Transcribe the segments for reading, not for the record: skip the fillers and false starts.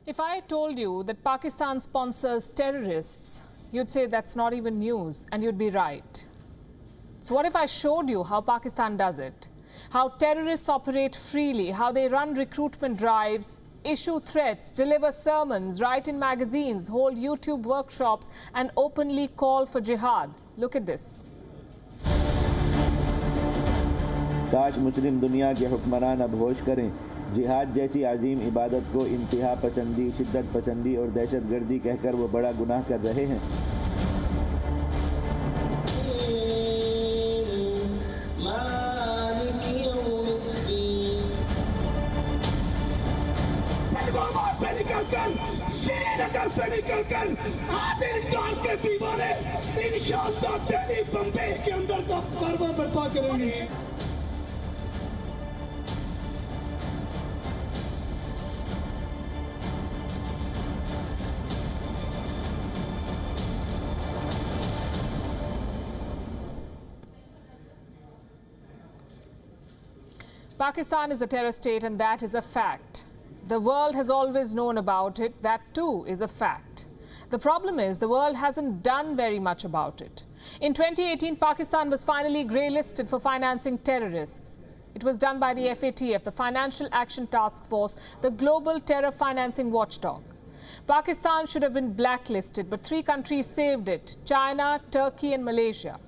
If I told you that Pakistan sponsors terrorists, you'd say that's not even news, and you'd be right. So what if I showed you how Pakistan does it? How terrorists operate freely, how they run recruitment drives, issue threats, deliver sermons, write in magazines, hold YouTube workshops, and openly call for jihad. Look at this. काश मुस्लिम दुनिया के हुक्मरान अब होश करें, जिहाद जैसी अजीम इबादत को इंतहा पसंदी, शिद्दत पसंदी और दहशत गर्दी कहकर वो बड़ा गुनाह कर रहे हैं। श्रीनगर से निकलकर आदिल जान के दीवाने इंशाअल्लाह दिल्ली बम्बई के अंदर का पर्व बर्पा करेंगे। Pakistan is a terror state, and that is a fact. The world has always known about it. That too is a fact. The problem is the world hasn't done very much about it. In 2018, Pakistan was finally grey-listed for financing terrorists. It was done by the FATF, the Financial Action Task Force, the global terror financing watchdog. Pakistan should have been blacklisted, but 3 countries saved it: China, Turkey and Malaysia.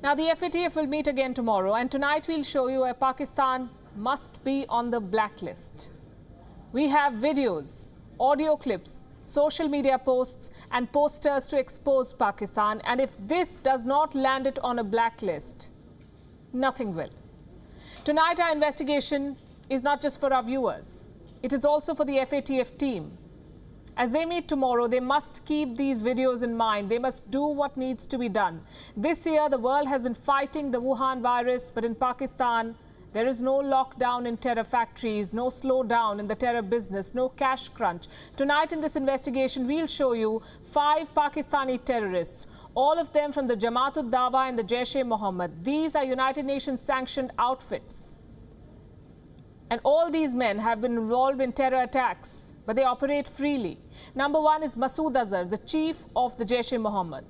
Now, the FATF will meet again tomorrow, and tonight we'll show you where Pakistan must be on the blacklist. We have videos, audio clips, social media posts and posters to expose Pakistan, and if this does not land it on a blacklist, nothing will. Tonight our investigation is not just for our viewers, it is also for the FATF team. As they meet tomorrow, they must keep these videos in mind. They must do what needs to be done. This year, the world has been fighting the Wuhan virus, but in Pakistan, there is no lockdown in terror factories, no slowdown in the terror business, no cash crunch. Tonight in this investigation, we'll show you 5 Pakistani terrorists, all of them from the Jamaat-ud-Dawa and the Jaish-e-Mohammed. These are United Nations sanctioned outfits. And all these men have been involved in terror attacks, but they operate freely. Number 1 is Masood Azhar, the chief of the Jaish-e-Mohammed.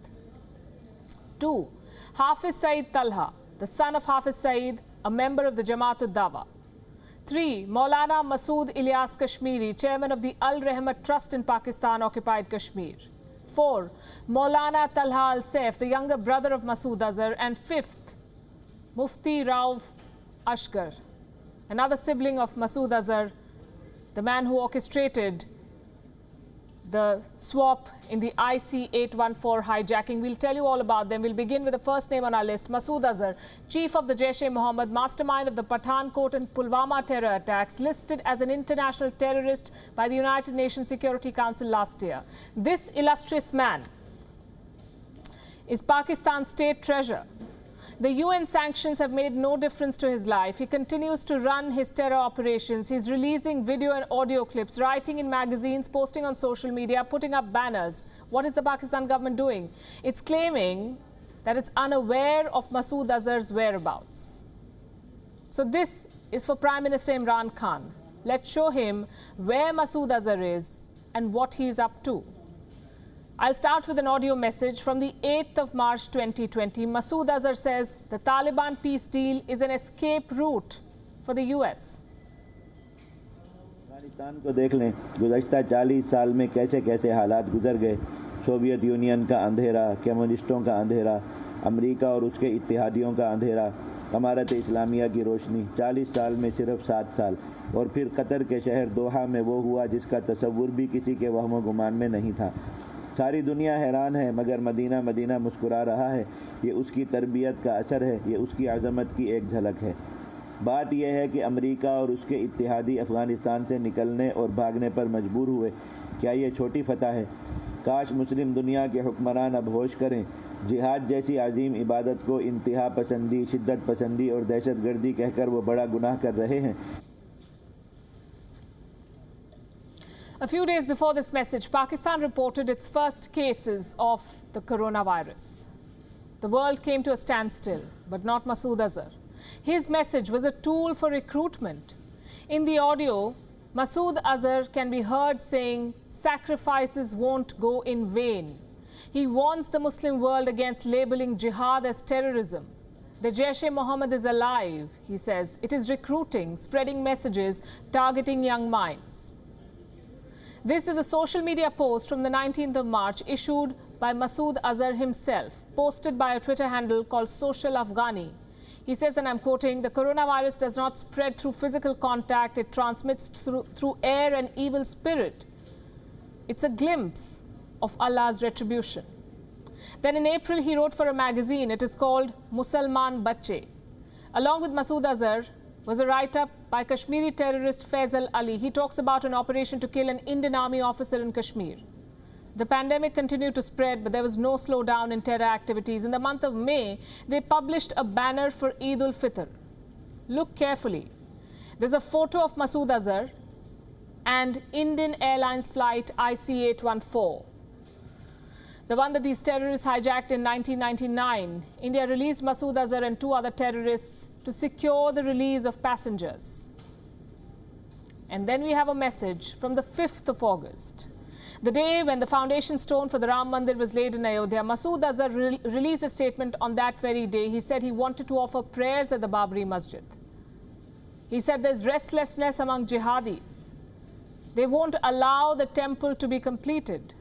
2, Hafiz Saeed Talha, the son of Hafiz Saeed, a member of the Jamaat-ud-Dawa. 3, Maulana MasoodAzhar Kashmiri, chairman of the Al-Rahmat Trust in Pakistan, occupied Kashmir. 4, Maulana Talha Al-Saif, the younger brother of Masood Azhar. And 5th, Mufti Asghar, another sibling of Masood Azhar, the man who orchestrated the swap in the IC-814 hijacking. We'll tell you all about them. We'll begin with the first name on our list, Masood Azhar, chief of the Jaish-e-Mohammed, mastermind of the Pathankot and Pulwama terror attacks, listed as an international terrorist by the United Nations Security Council last year. This illustrious man is Pakistan's state treasure. The UN sanctions have made no difference to his life. He continues to run his terror operations. He's releasing video and audio clips, writing in magazines, posting on social media, putting up banners. What is the Pakistan government doing? It's claiming that it's unaware of Masood Azhar's whereabouts. So this is for Prime Minister Imran Khan. Let's show him where Masood Azhar is and what he is up to. I'll start with an audio message from the 8th of March 2020. Masood Azhar says the Taliban peace deal is an escape route for the US. Afghanistan को देख लें, गुज़श्ता 40 साल में कैसे कैसे हालात गुजर गए। सोवियत यूनियन का अंधेरा, कम्युनिस्टों का अंधेरा, अमेरिका और उसके इत्तेहादियों का अंधेरा, अमारत इस्लामिया की रोशनी। 40 साल में सिर्फ 7 साल। और फिर कतर के शहर दोहा में वो हुआ जिसका तसव्वुर भी किसी के वहम गुमान में नहीं था। सारी दुनिया हैरान है, मगर मदीना मदीना मुस्कुरा रहा है। ये उसकी तरबियत का असर है, ये उसकी अज़मत की एक झलक है। बात यह है कि अमेरिका और उसके इत्तेहादी अफ़गानिस्तान से निकलने और भागने पर मजबूर हुए। क्या ये छोटी फतह है? काश मुस्लिम दुनिया के हुक्मरान अब होश करें, जिहाद जैसी अजीम इबादत को इंतहा पसंदी, शिद्दत पसंदी और दहशत गर्दी कहकर वो बड़ा गुनाह कर रहे हैं। A few days before this message, Pakistan reported its first cases of the coronavirus. The world came to a standstill, but not Masood Azhar. His message was a tool for recruitment. In the audio, Masood Azhar can be heard saying, "Sacrifices won't go in vain." He warns the Muslim world against labeling jihad as terrorism. The Jaish-e-Mohammed is alive, he says. It is recruiting, spreading messages, targeting young minds. This is a social media post from the 19th of March issued by Masood Azhar himself, posted by a Twitter handle called Social Afghani. He says, and I'm quoting, "The coronavirus does not spread through physical contact. It transmits through air and evil spirit. It's a glimpse of Allah's retribution." Then in April, he wrote for a magazine. It is called Musalman Bacche. Along with Masood Azhar was a write-up by Kashmiri terrorist Faisal Ali. He talks about an operation to kill an Indian army officer in Kashmir. The pandemic continued to spread, but there was no slowdown in terror activities. In the month of May, they published a banner for Eid ul-Fitr. Look carefully. There's a photo of Masood Azhar and Indian Airlines flight IC-814. The one that these terrorists hijacked in 1999. India released Masood Azhar and 2 other terrorists to secure the release of passengers. And then we have a message from the 5th of August. The day when the foundation stone for the Ram Mandir was laid in Ayodhya, Masood Azhar released a statement on that very day. He said he wanted to offer prayers at the Babri Masjid. He said there's restlessness among jihadis. They won't allow the temple to be completed.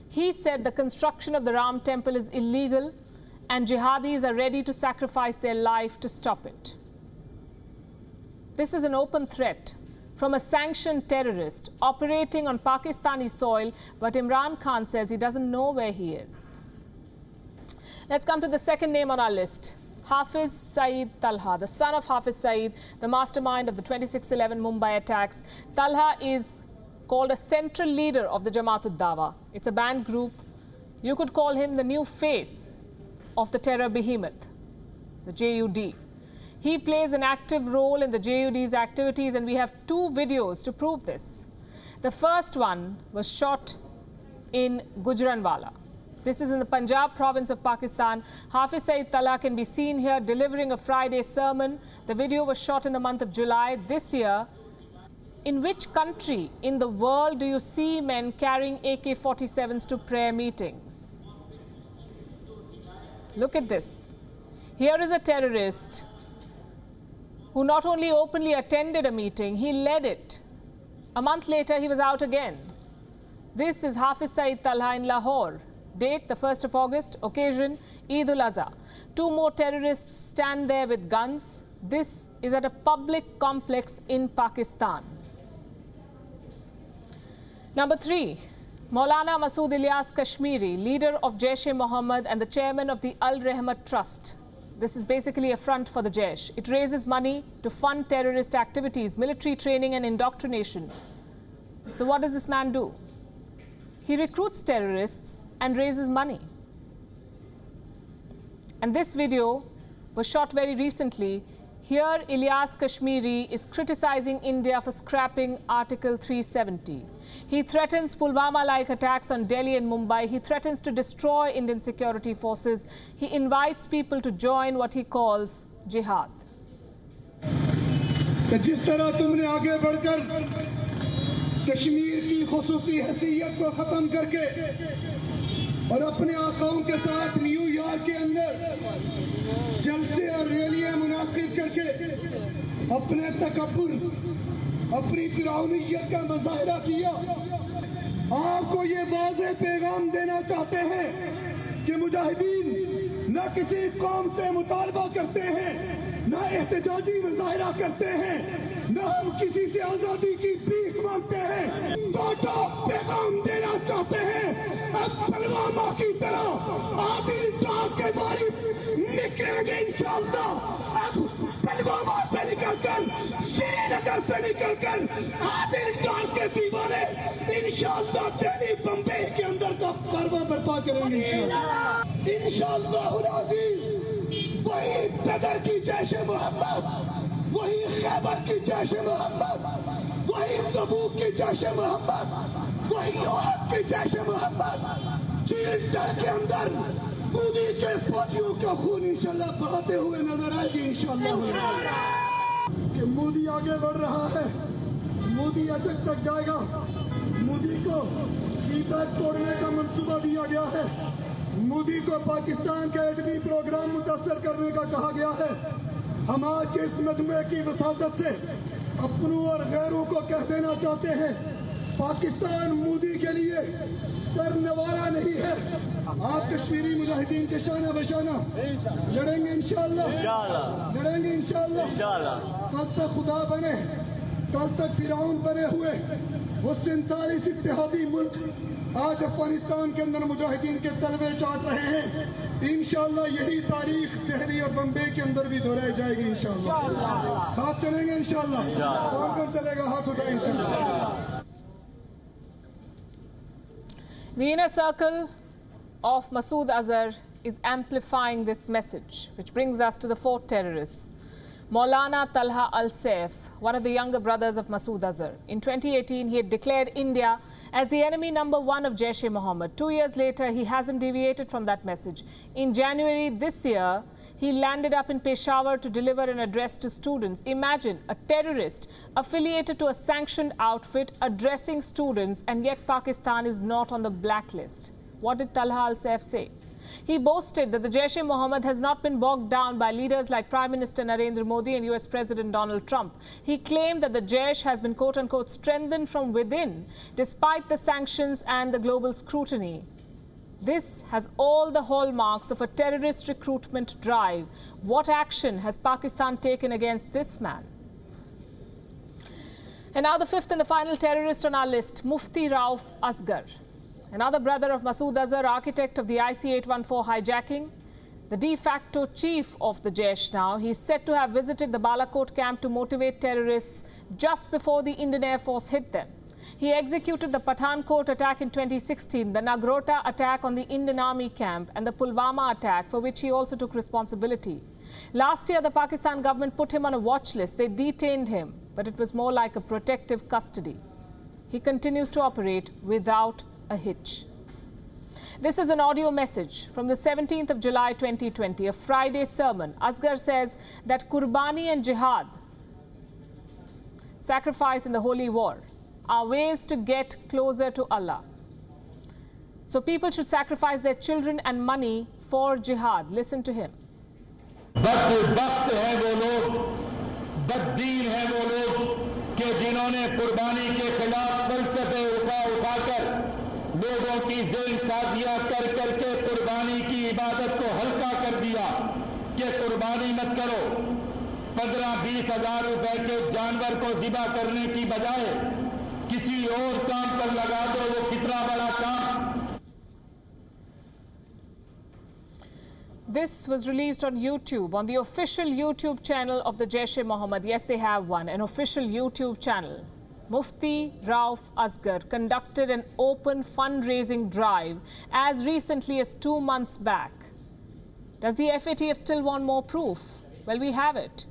He said the construction of the Ram temple is illegal and jihadis are ready to sacrifice their life to stop it. This is an open threat from a sanctioned terrorist operating on Pakistani soil, but Imran Khan says he doesn't know where he is. Let's come to the second name on our list, Hafiz Saeed Talha, the son of Hafiz Saeed, the mastermind of the 26/11 Mumbai attacks. Talha is called a central leader of the Jamaat-ud-Dawa. It's a banned group. You could call him the new face of the terror behemoth, the JUD. He plays an active role in the JUD's activities, and we have 2 videos to prove this. The first one was shot in Gujranwala. This is in the Punjab province of Pakistan. Hafiz Saeed Talha can be seen here delivering a Friday sermon. The video was shot in the month of July this year. In which country in the world do you see men carrying AK-47s to prayer meetings? Look at this. Here is a terrorist who not only openly attended a meeting, he led it. A month later, he was out again. This is Hafiz Saeed Talha in Lahore. Date, the 1st of August. Occasion, Eid ul-Azhar. 2 more terrorists stand there with guns. This is at a public complex in Pakistan. Number 3, Maulana Masood Kashmiri, leader of Jaish-e-Mohammed and the chairman of the Al-Rahmat Trust. This is basically a front for the Jaish. It raises money to fund terrorist activities, military training and indoctrination. So what does this man do? He recruits terrorists and raises money. And this video was shot very recently. Here, Ilyas Kashmiri is criticizing India for scrapping Article 370. He threatens Pulwama-like attacks on Delhi and Mumbai. He threatens to destroy Indian security forces. He invites people to join what he calls jihad. जिस तरह तुमने आगे बढ़कर कश्मीर की खुसूसी हैसियत को खत्म करके और अपने आकाओं के साथ न्यूयॉर्क के अंदर जलसे और रैलियां मुनाकिद करके अपने तकब्बुर, अपनी फिरौनियत का मुजाहिरा किया। आपको ये वाज़ेह पैगाम देना चाहते हैं कि मुजाहिदीन न किसी कौम से मुतालबा करते हैं, न एहतजाजी मुजाहिरा करते हैं, न हम किसी से आज़ादी की भीख मांगते हैं। तो पैगाम देना चाहते हैं, अब पुलवामा की तरह आदिल डाक के बारिश निकलेंगे इंशाअल्लाह। अब पुलवामा से निकलकर, श्रीनगर से निकलकर आदिल डाक के दीवाने इंशाअल्लाह दिल्ली बम्बई के अंदर का कारवां बर्पा करेंगे इंशाअल्लाह। वही बदर की जैश-ए-मोहम्मद, वही खैबर की जैश-ए-मोहम्मद, वही तबूक की जैश-ए-मोहम्मद, वही ओहद की जैश-ए-मोहम्मद चीन डर के अंदर मोदी के फौजियों का खून इंशाअल्लाह बहाते हुए नजर आएगी इंशाअल्लाह। कि मोदी आगे बढ़ रहा है, मोदी अटक तक जाएगा। मोदी को सीपैक तोड़ने का मंसूबा दिया गया है। मोदी को पाकिस्तान का एटमी प्रोग्राम मुतासर करने का कहा गया है। हम आज के इस मजमे की वसादत से अपनों और गैरों को कह देना चाहते हैं, पाकिस्तान मोदी के लिए करने वाला नहीं है। आप कश्मीरी मुजाहिदीन के शाना बशाना लड़ेंगे इंशाअल्लाह, लड़ेंगे इंशाअल्लाह। कल तक खुदा बने, कल तक फिरौन बने हुए वो 47 इत्तेहादी मुल्क आज अफगानिस्तान के अंदर मुजाहिदीन के तलवे चाट रहे हैं। इंशाअल्लाह यही तारीख दिल्ली और बम्बई के अंदर भी दोहराई जाएगी इंशाअल्लाह। साथ चलेंगे इंशाअल्लाह। कौन चलेगा, हाथ उठाए इंशाअल्लाह। The inner circle of Masood Azhar is amplifying this message, which brings us to the fourth terrorist, Maulana Talha al-Saif, one of the younger brothers of Masood Azhar. In 2018, he had declared India as the enemy number one of Jaish-e-Mohammed. 2 years later, he hasn't deviated from that message. In January this year, he landed up in Peshawar to deliver an address to students. Imagine a terrorist affiliated to a sanctioned outfit addressing students, and yet Pakistan is not on the blacklist. What did Talha al-Saif say? He boasted that the Jaish-e-Mohammed has not been bogged down by leaders like Prime Minister Narendra Modi and US President Donald Trump. He claimed that the Jaish has been quote-unquote strengthened from within despite the sanctions and the global scrutiny. This has all the hallmarks of a terrorist recruitment drive. What action has Pakistan taken against this man? And now the fifth and the final terrorist on our list, Mufti Asghar. Another brother of Masood Azhar, architect of the IC-814 hijacking, the de facto chief of the Jaish now. He's said to have visited the Balakot camp to motivate terrorists just before the Indian Air Force hit them. He executed the Pathankot attack in 2016, the Nagrota attack on the Indian Army camp, and the Pulwama attack, for which he also took responsibility. Last year, the Pakistan government put him on a watch list. They detained him, but it was more like a protective custody. He continues to operate without a hitch. This is an audio message from the 17th of July 2020, a Friday sermon. Asghar says that Qurbani and Jihad, sacrifice in the holy war, are ways to get closer to Allah. So people should sacrifice their children and money for jihad. Listen to him. बदबख्त है वो लोग, बददीन है वो लोग कि जिन्होंने कुर्बानी के खिलाफ फलसफे उठाकर लोगों की ज़ेन साजियां कर करके कुर्बानी की इबादत को हल्का कर दिया कि कुर्बानी मत करो। 15-20 हज़ार रुपए के जानवर को ज़िबा करने की बजाय किसी और काम पर लगा दो, वो कितना बड़ा काम। This was released on YouTube, on the official YouTube channel of the Jaish-e-Mohammed. Yes, they have one, an official YouTube channel. Mufti Asghar conducted an open fundraising drive as recently as 2 months back. Does the FATF still want more proof? Well, we have it.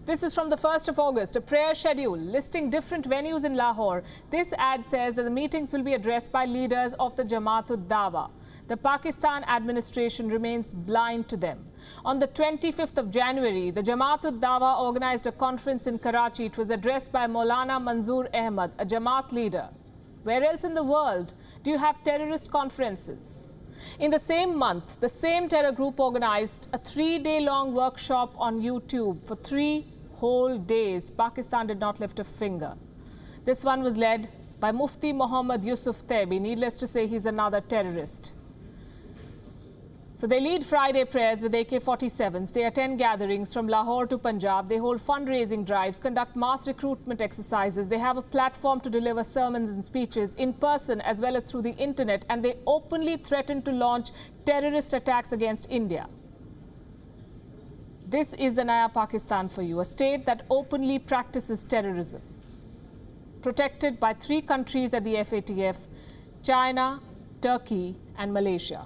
This is from the 1st of August, a prayer schedule listing different venues in Lahore. This ad says that the meetings will be addressed by leaders of the Jamaat-ud-Dawa. The Pakistan administration remains blind to them. On the 25th of January, the Jamaat-ud-Dawa organized a conference in Karachi. It was addressed by Maulana Ahmad, a Jamaat leader. Where else in the world do you have terrorist conferences? In the same month, the same terror group organized a 3-day-long workshop on YouTube for 3 whole days. Pakistan did not lift a finger. This one was led by Mufti Muhammad Yusuf Taibi. Needless to say, he's another terrorist. So they lead Friday prayers with AK-47s. They attend gatherings from Lahore to Punjab. They hold fundraising drives, conduct mass recruitment exercises. They have a platform to deliver sermons and speeches in person as well as through the internet. And they openly threaten to launch terrorist attacks against India. This is the Naya Pakistan for you, a state that openly practices terrorism. Protected by 3 countries at the FATF, China, Turkey and Malaysia.